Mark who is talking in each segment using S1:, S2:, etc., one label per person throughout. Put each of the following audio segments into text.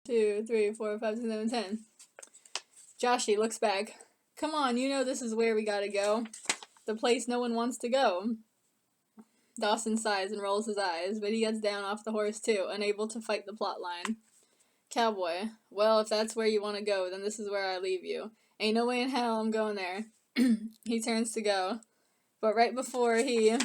S1: 2, 3, 4, 5, 6, 7, 10. Joshie looks back. Come on, you know this is where we gotta go. The place no one wants to go. Dawson sighs and rolls his eyes, but he gets down off the horse too, unable to fight the plot line. Cowboy, well, if that's where you want to go, then this is where I leave you. Ain't no way in hell I'm going there. He turns to go, but right before he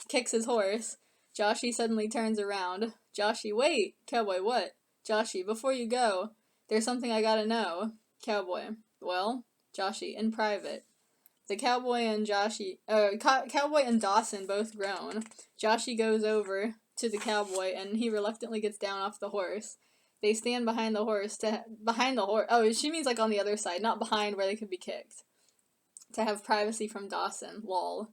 S1: kicks his horse, Joshie suddenly turns around. Joshie, wait! Cowboy, what? Joshie, before you go, there's something I gotta know. Cowboy, well, Joshie, in private. The cowboy and Cowboy and Dawson both groan. Joshie goes over to the cowboy and he reluctantly gets down off the horse. They stand behind the horse Oh, she means like on the other side, not behind where they could be kicked. To have privacy from Dawson. Lol.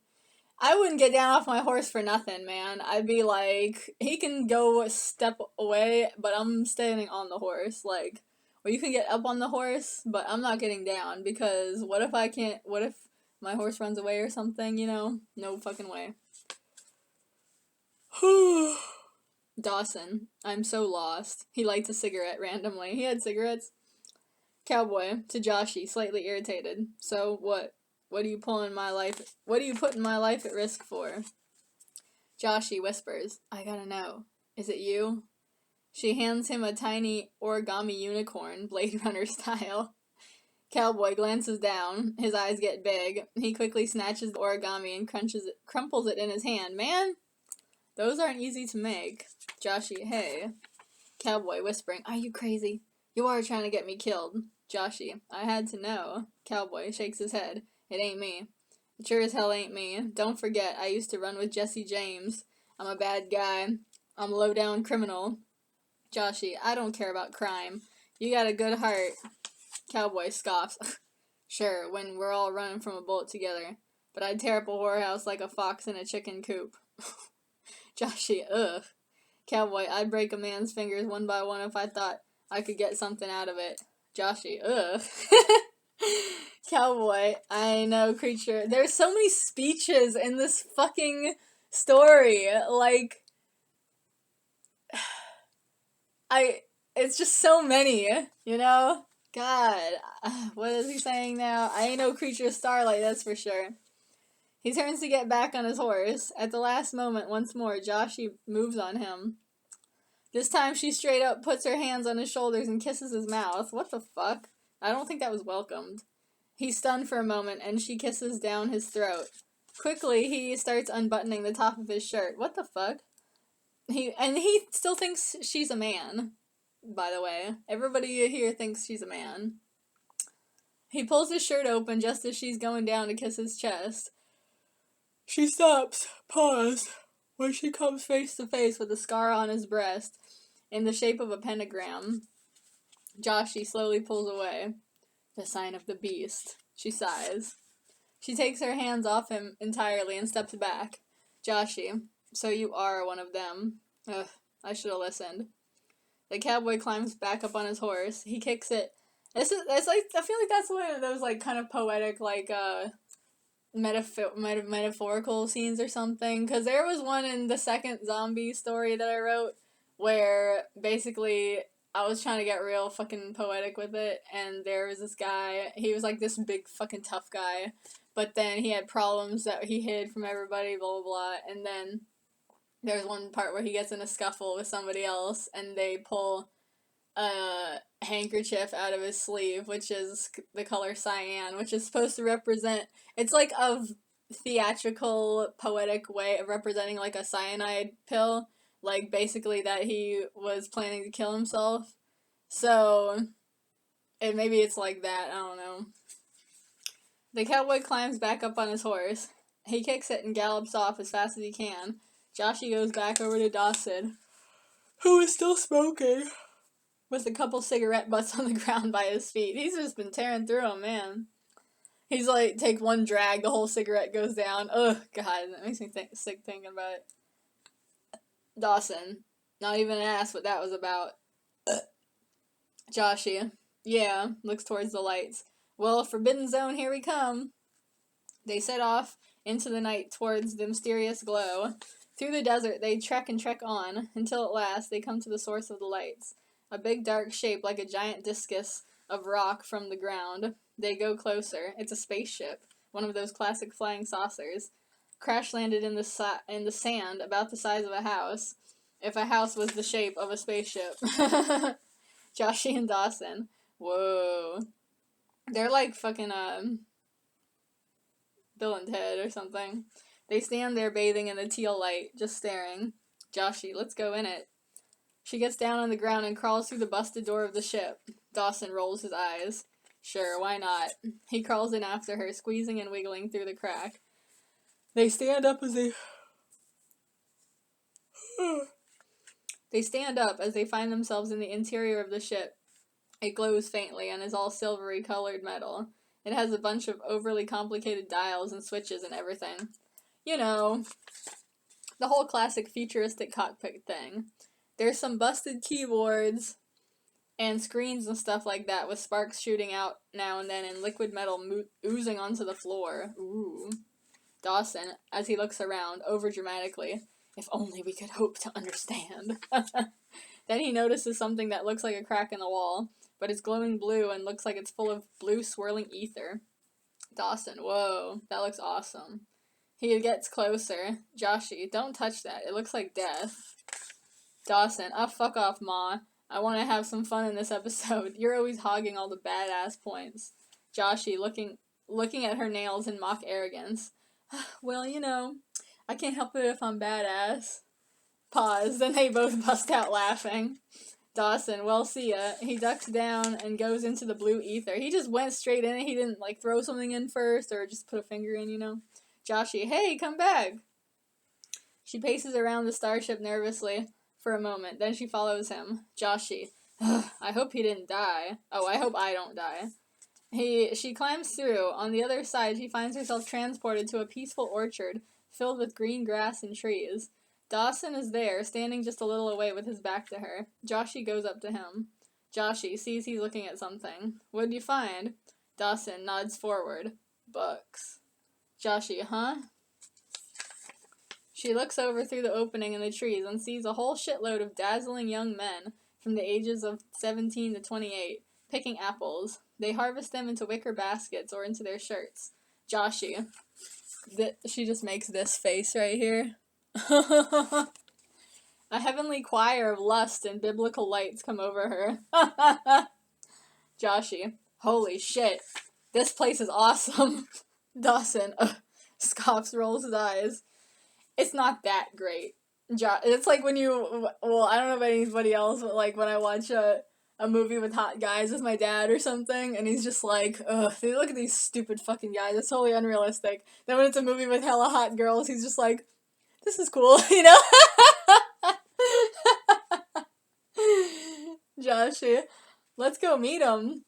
S1: I wouldn't get down off my horse for nothing, man. I'd be like, he can go a step away, but I'm standing on the horse. Like, or you can get up on the horse, but I'm not getting down because what if my horse runs away or something, you know? No fucking way. Dawson, I'm so lost. He lights a cigarette randomly. He had cigarettes. Cowboy, to Joshie, slightly irritated. So, what? What are you putting my life at risk for? Joshie whispers, I gotta know. Is it you? She hands him a tiny origami unicorn, Blade Runner style. Cowboy glances down. His eyes get big. He quickly snatches the origami and crumples it in his hand. Man, those aren't easy to make. Joshie, hey. Cowboy whispering, are you crazy? You are trying to get me killed. Joshie, I had to know. Cowboy shakes his head. It ain't me. It sure as hell ain't me. Don't forget, I used to run with Jesse James. I'm a bad guy. I'm a low-down criminal. Joshie, I don't care about crime. You got a good heart. Cowboy scoffs. Sure, when we're all running from a bullet together. But I'd tear up a whorehouse like a fox in a chicken coop. Joshie, ugh. Cowboy, I'd break a man's fingers one by one if I thought I could get something out of it. Joshie, ugh. Cowboy, I know, creature. There's so many speeches in this fucking story. Like, it's just so many, you know? God, what is he saying now? I ain't no creature of starlight, that's for sure. He turns to get back on his horse. At the last moment, once more, Joshie moves on him. This time she straight up puts her hands on his shoulders and kisses his mouth. What the fuck? I don't think that was welcomed. He's stunned for a moment, and she kisses down his throat. Quickly, he starts unbuttoning the top of his shirt. What the fuck? He still thinks she's a man, by the way. Everybody here thinks she's a man. He pulls his shirt open just as she's going down to kiss his chest. She stops, paused, when she comes face to face with a scar on his breast, in the shape of a pentagram. Joshie slowly pulls away. The sign of the beast. She sighs. She takes her hands off him entirely and steps back. Joshie, so you are one of them. Ugh, I should have listened. The cowboy climbs back up on his horse. He kicks it. It's like, I feel like that's one of those, like, kind of poetic, like, metaphorical scenes or something. Because there was one in the second zombie story that I wrote where basically I was trying to get real fucking poetic with it, and there was this guy, he was like this big fucking tough guy, but then he had problems that he hid from everybody, blah blah blah, and then there's one part where he gets in a scuffle with somebody else, and they pull a handkerchief out of his sleeve, which is the color cyan, which is supposed to represent, it's like a theatrical, poetic way of representing like a cyanide pill, like basically that he was planning to kill himself. So, and maybe it's like that, I don't know. The cowboy climbs back up on his horse. He kicks it and gallops off as fast as he can. Joshie goes back over to Dawson, who is still smoking, with a couple cigarette butts on the ground by his feet. He's just been tearing through them, man. He's like, take one drag, the whole cigarette goes down. Ugh, God, that makes me sick thinking about it. Dawson, not even asked what that was about. Joshie, yeah, looks towards the lights. Well, Forbidden Zone, here we come. They set off into the night towards the mysterious glow. Through the desert, they trek and trek on, until at last they come to the source of the lights. A big dark shape like a giant discus of rock from the ground. They go closer. It's a spaceship. One of those classic flying saucers. Crash landed in the sand about the size of a house. If a house was the shape of a spaceship. Joshie and Dawson. Whoa. They're like fucking, Bill and Ted or something. They stand there bathing in the teal light, just staring. Joshie, let's go in it. She gets down on the ground and crawls through the busted door of the ship. Dawson rolls his eyes. Sure, why not? He crawls in after her, squeezing and wiggling through the crack. They stand up as they... They stand up as they find themselves in the interior of the ship. It glows faintly and is all silvery colored metal. It has a bunch of overly complicated dials and switches and everything. You know, the whole classic futuristic cockpit thing. There's some busted keyboards and screens and stuff like that with sparks shooting out now and then and liquid metal oozing onto the floor. Ooh. Dawson, as he looks around, overdramatically, if only we could hope to understand. Then he notices something that looks like a crack in the wall, but it's glowing blue and looks like it's full of blue swirling ether. Dawson, whoa, that looks awesome. He gets closer. Joshie, don't touch that. It looks like death. Dawson, fuck off, Ma. I want to have some fun in this episode. You're always hogging all the badass points. Joshie, looking at her nails in mock arrogance. Well, you know, I can't help it if I'm badass. Pause. Then they both bust out laughing. Dawson, well, see ya. He ducks down and goes into the blue ether. He just went straight in it. He didn't, like, throw something in first or just put a finger in, you know? Joshie, hey, come back. She paces around the starship nervously for a moment. Then she follows him. Joshie, I hope he didn't die. Oh, I hope I don't die. She climbs through. On the other side, she finds herself transported to a peaceful orchard filled with green grass and trees. Dawson is there, standing just a little away with his back to her. Joshie goes up to him. Joshie sees he's looking at something. What'd you find? Dawson nods forward. Books. Joshie, huh? She looks over through the opening in the trees and sees a whole shitload of dazzling young men from the ages of 17 to 28, picking apples. They harvest them into wicker baskets or into their shirts. Joshie. She just makes this face right here. A heavenly choir of lust and biblical lights come over her. Joshie. Holy shit. This place is awesome. Dawson scoffs, rolls his eyes. It's not that great. It's like when you... Well, I don't know about anybody else, but like when I watch a movie with hot guys with my dad or something, and he's just like, ugh, look at these stupid fucking guys. It's totally unrealistic. Then when it's a movie with hella hot girls, he's just like, this is cool, you know? Joshie, let's go meet them.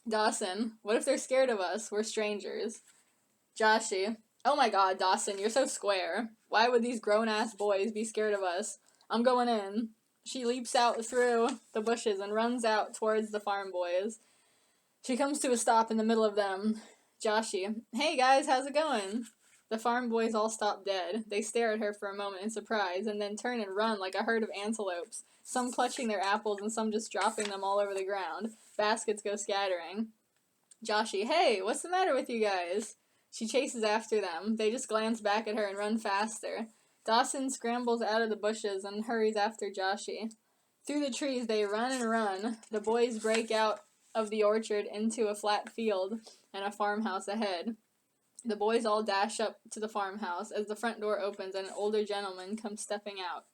S1: Dawson, what if they're scared of us? We're strangers. Joshie, oh my god, Dawson, you're so square. Why would these grown-ass boys be scared of us? I'm going in. She leaps out through the bushes and runs out towards the farm boys. She comes to a stop in the middle of them. Joshie, hey guys, how's it going? The farm boys all stop dead. They stare at her for a moment in surprise, and then turn and run like a herd of antelopes, some clutching their apples and some just dropping them all over the ground. Baskets go scattering. Joshie, hey, what's the matter with you guys? She chases after them. They just glance back at her and run faster. Dawson scrambles out of the bushes and hurries after Joshie. Through the trees they run and run. The boys break out of the orchard into a flat field and a farmhouse ahead. The boys all dash up to the farmhouse as the front door opens and an older gentleman comes stepping out.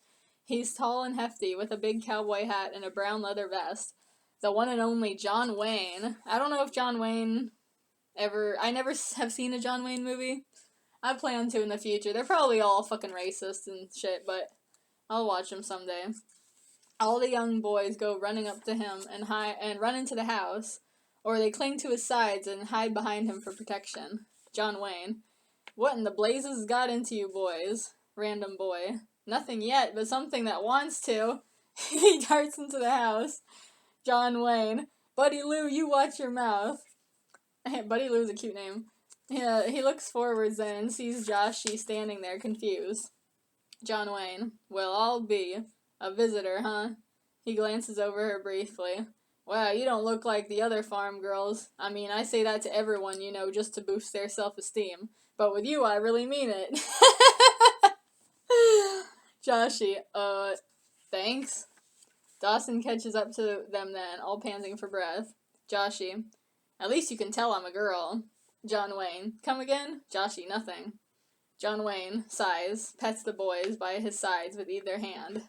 S1: He's tall and hefty with a big cowboy hat and a brown leather vest. The one and only John Wayne. I don't know if John Wayne I never have seen a John Wayne movie. I plan to in the future. They're probably all fucking racist and shit, but I'll watch them someday. All the young boys go running up to him and run into the house, or they cling to his sides and hide behind him for protection. John Wayne. What in the blazes got into you boys? Random boy. Nothing yet, but something that wants to. He darts into the house. John Wayne. Buddy Lou, you watch your mouth. Buddy Lou's a cute name. Yeah, he looks forwards then and sees Joshie standing there confused. John Wayne. Well, I'll be. A visitor, huh? He glances over her briefly. Wow, you don't look like the other farm girls. I mean, I say that to everyone, you know, just to boost their self-esteem. But with you, I really mean it. Joshie, thanks? Dawson catches up to them then, all panting for breath. Joshie, at least you can tell I'm a girl. John Wayne, come again? Joshie, nothing. John Wayne sighs, pets the boys by his sides with either hand.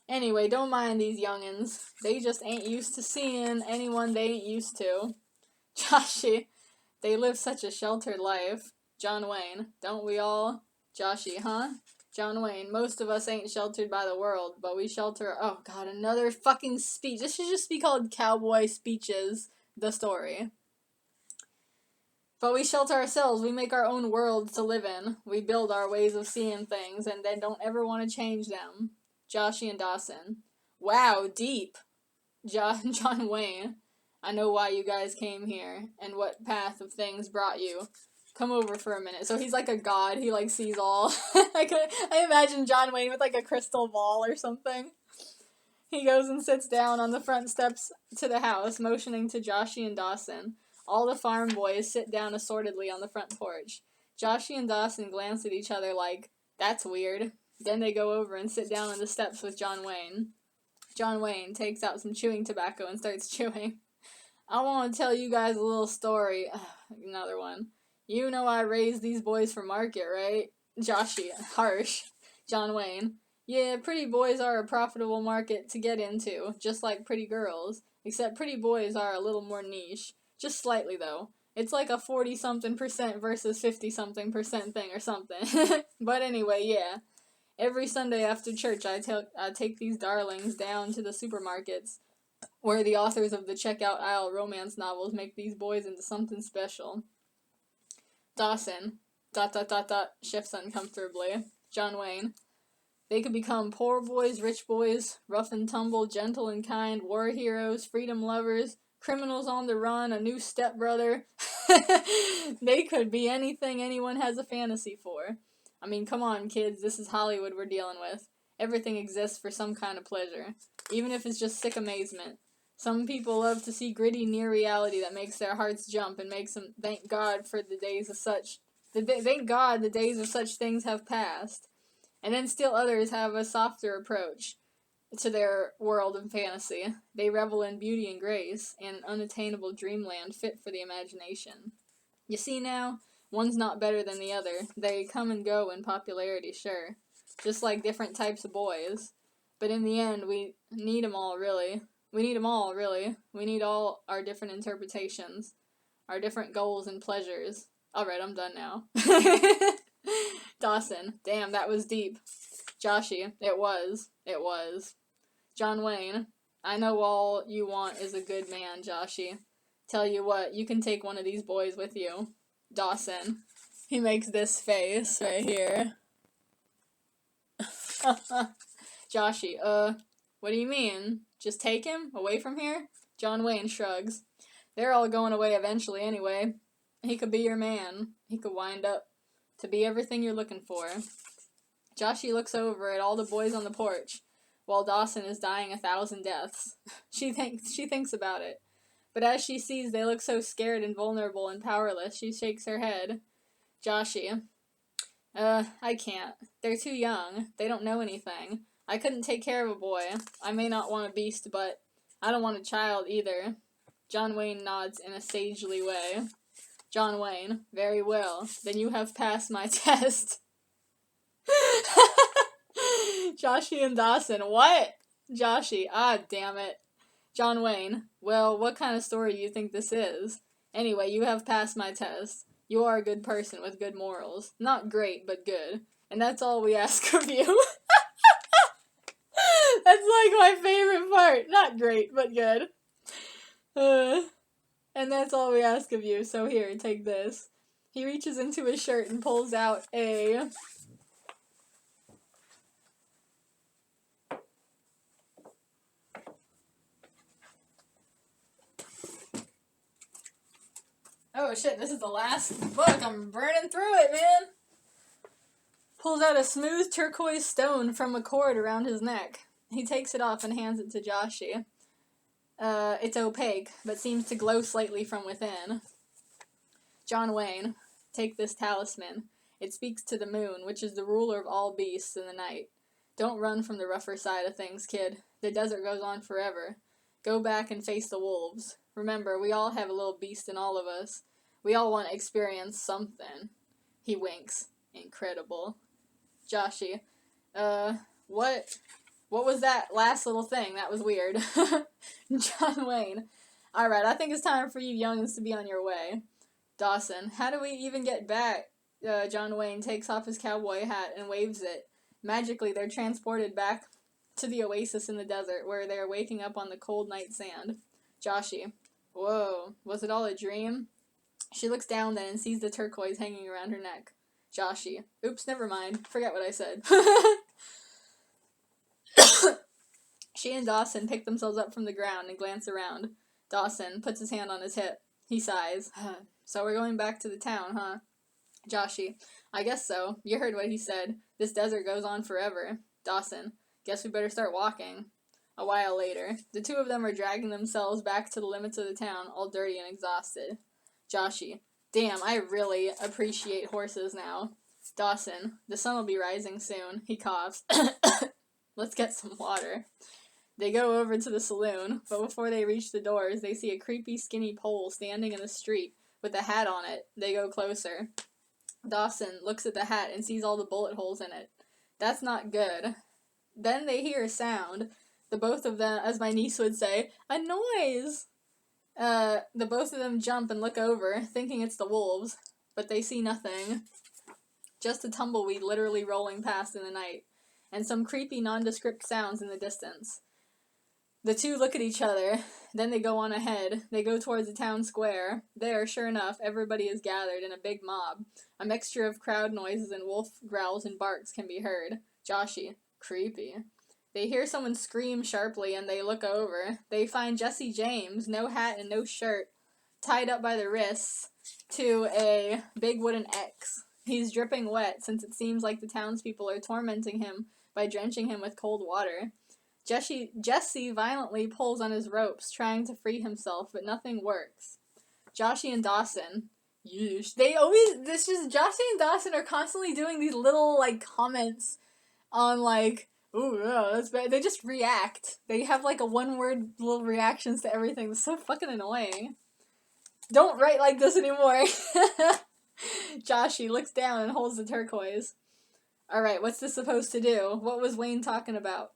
S1: Anyway, don't mind these young'uns. They just ain't used to seeing anyone they ain't used to. Joshie, they live such a sheltered life. John Wayne, don't we all? Joshie, huh? John Wayne, most of us ain't sheltered by the world, but we shelter... Oh, God, another fucking speech. This should just be called Cowboy Speeches, the story. But we shelter ourselves. We make our own worlds to live in. We build our ways of seeing things, and then don't ever want to change them. Joshie and Dawson. Wow, deep. John Wayne. I know why you guys came here, and what path of things brought you. Come over for a minute. So he's like a god. He like sees all. I imagine John Wayne with like a crystal ball or something. He goes and sits down on the front steps to the house, motioning to Joshie and Dawson. All the farm boys sit down assortedly on the front porch. Joshie and Dawson glance at each other like, that's weird. Then they go over and sit down on the steps with John Wayne. John Wayne takes out some chewing tobacco and starts chewing. I want to tell you guys a little story. Another one. You know I raised these boys for market, right? Joshie, harsh. John Wayne. Yeah, pretty boys are a profitable market to get into, just like pretty girls. Except pretty boys are a little more niche. Just slightly, though. It's like a 40-something% versus 50-something% thing or something. But anyway, yeah. Every Sunday after church, I take these darlings down to the supermarkets, where the authors of the checkout aisle romance novels make these boys into something special. Dawson, ... shifts uncomfortably. John Wayne. They could become poor boys, rich boys, rough and tumble, gentle and kind, war heroes, freedom lovers, criminals on the run, a new stepbrother. They could be anything anyone has a fantasy for. I mean, come on, kids, this is Hollywood we're dealing with. Everything exists for some kind of pleasure, even if it's just sick amazement. Some people love to see gritty, near reality that makes their hearts jump and makes them thank God for the days of such... Thank God the days of such things have passed. And then still others have a softer approach to their world of fantasy. They revel in beauty and grace, and an unattainable dreamland fit for the imagination. You see now, one's not better than the other. They come and go in popularity, sure. Just like different types of boys. But in the end, we need 'em all, really. We need 'em all, really. We need all our different interpretations. Our different goals and pleasures. Alright, I'm done now. Dawson. Damn, that was deep. Joshie. It was. John Wayne. I know all you want is a good man, Joshie. Tell you what, you can take one of these boys with you. Dawson. He makes this face right here. Joshie. What do you mean? Just take him? Away from here? John Wayne shrugs. They're all going away eventually anyway. He could be your man. He could wind up to be everything you're looking for. Joshie looks over at all the boys on the porch, while Dawson is dying 1,000 deaths. She thinks about it. But as she sees they look so scared and vulnerable and powerless, she shakes her head. Joshie. I can't. They're too young. They don't know anything. I couldn't take care of a boy. I may not want a beast, but I don't want a child either. John Wayne nods in a sagely way. John Wayne. Very well. Then you have passed my test. Joshie and Dawson. What? Joshie. Ah, damn it. John Wayne. Well, what kind of story do you think this is? Anyway, you have passed my test. You are a good person with good morals. Not great, but good. And that's all we ask of you. That's like my favorite part. Not great, but good. And that's all we ask of you, so here, take this. He reaches into his shirt and pulls out a... Oh shit, this is the last book. I'm burning through it, man. Pulls out a smooth turquoise stone from a cord around his neck. He takes it off and hands it to Joshie. It's opaque, but seems to glow slightly from within. John Wayne, take this talisman. It speaks to the moon, which is the ruler of all beasts in the night. Don't run from the rougher side of things, kid. The desert goes on forever. Go back and face the wolves. Remember, we all have a little beast in all of us. We all want to experience something. He winks. Incredible. Joshie, what was that last little thing? That was weird. John Wayne, alright, I think it's time for you youngins to be on your way. Dawson, how do we even get back? John Wayne takes off his cowboy hat and waves it. Magically, they're transported back to the oasis in the desert, where they are waking up on the cold night sand. Joshie, whoa, was it all a dream? She looks down then and sees the turquoise hanging around her neck. Joshie, oops, never mind. Forget what I said. She and Dawson pick themselves up from the ground and glance around. Dawson puts his hand on his hip. He sighs. So we're going back to the town, huh? Joshie, I guess so. You heard what he said. This desert goes on forever. Dawson, guess we better start walking. A while later, the two of them are dragging themselves back to the limits of the town, all dirty and exhausted. Joshie, damn, I really appreciate horses now. Dawson, the sun will be rising soon. He coughs. Let's get some water. They go over to the saloon, but before they reach the doors, they see a creepy, skinny pole standing in the street with a hat on it. They go closer. Dawson looks at the hat and sees all the bullet holes in it. That's not good. Then they hear a sound. The both of them, as my niece would say, a noise! The both of them jump and look over, thinking it's the wolves, but they see nothing. Just a tumbleweed literally rolling past in the night, and some creepy, nondescript sounds in the distance. The two look at each other, then they go on ahead. They go towards the town square. There, sure enough, everybody is gathered in a big mob. A mixture of crowd noises and wolf growls and barks can be heard. Joshie, creepy. They hear someone scream sharply and they look over. They find Jesse James, no hat and no shirt, tied up by the wrists to a big wooden X. He's dripping wet since it seems like the townspeople are tormenting him by drenching him with cold water. Jesse violently pulls on his ropes, trying to free himself, but nothing works. Joshie and Dawson, yeesh. Joshie and Dawson are constantly doing these little, comments on, ooh, yeah, that's bad. They just react. They have, a one-word little reactions to everything. It's so fucking annoying. Don't write like this anymore. Joshie looks down and holds the turquoise. Alright, what's this supposed to do? What was Wayne talking about?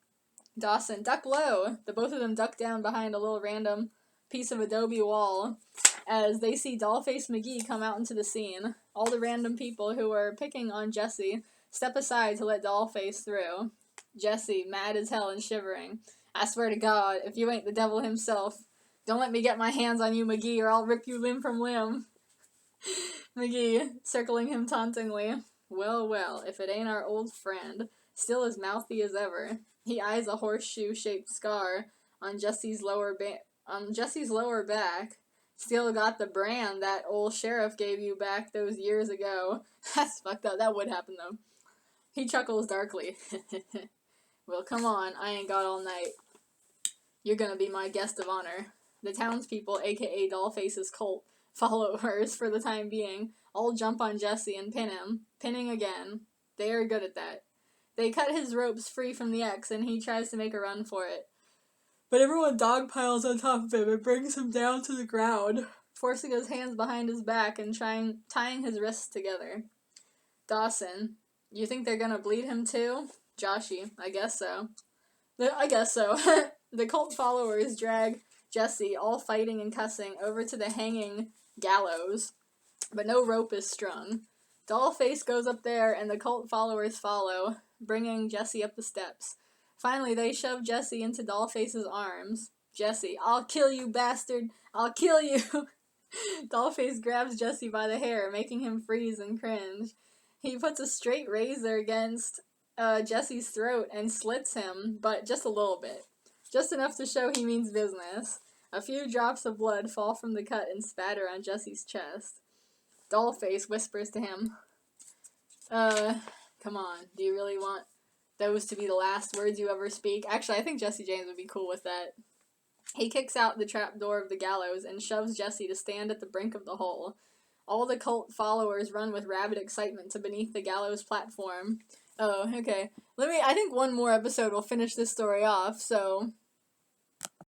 S1: Dawson, duck low! The both of them duck down behind a little random piece of adobe wall as they see Dollface McGee come out into the scene. All the random people who are picking on Jesse step aside to let Dollface through. Jesse, mad as hell and shivering. I swear to God, if you ain't the devil himself, don't let me get my hands on you, McGee, or I'll rip you limb from limb. McGee, circling him tauntingly. Well, well, if it ain't our old friend, still as mouthy as ever. He eyes a horseshoe-shaped scar on Jesse's lower back. Still got the brand that old sheriff gave you back those years ago. That's fucked up. That would happen, though. He chuckles darkly. Well, come on. I ain't got all night. You're gonna be my guest of honor. The townspeople, aka Dollface's cult followers for the time being, all jump on Jesse and pin him. Pinning again. They are good at that. They cut his ropes free from the X, and he tries to make a run for it. But everyone dogpiles on top of him and brings him down to the ground, forcing his hands behind his back and tying his wrists together. Dawson, you think they're gonna bleed him too? Joshie, I guess so. The cult followers drag Jesse, all fighting and cussing, over to the hanging gallows, but no rope is strung. Dollface goes up there, and the cult followers follow, bringing Jesse up the steps. Finally, they shove Jesse into Dollface's arms. Jesse, I'll kill you, bastard! I'll kill you! Dollface grabs Jesse by the hair, making him freeze and cringe. He puts a straight razor against Jesse's throat and slits him, but just a little bit. Just enough to show he means business. A few drops of blood fall from the cut and spatter on Jesse's chest. Dollface whispers to him, come on, do you really want those to be the last words you ever speak. Actually, I think Jesse James would be cool with that. He kicks out the trap door of the gallows and shoves Jesse to stand at the brink of the hole. All the cult followers run with rabid excitement to beneath the gallows platform. Oh, okay. I think one more episode will finish this story off, so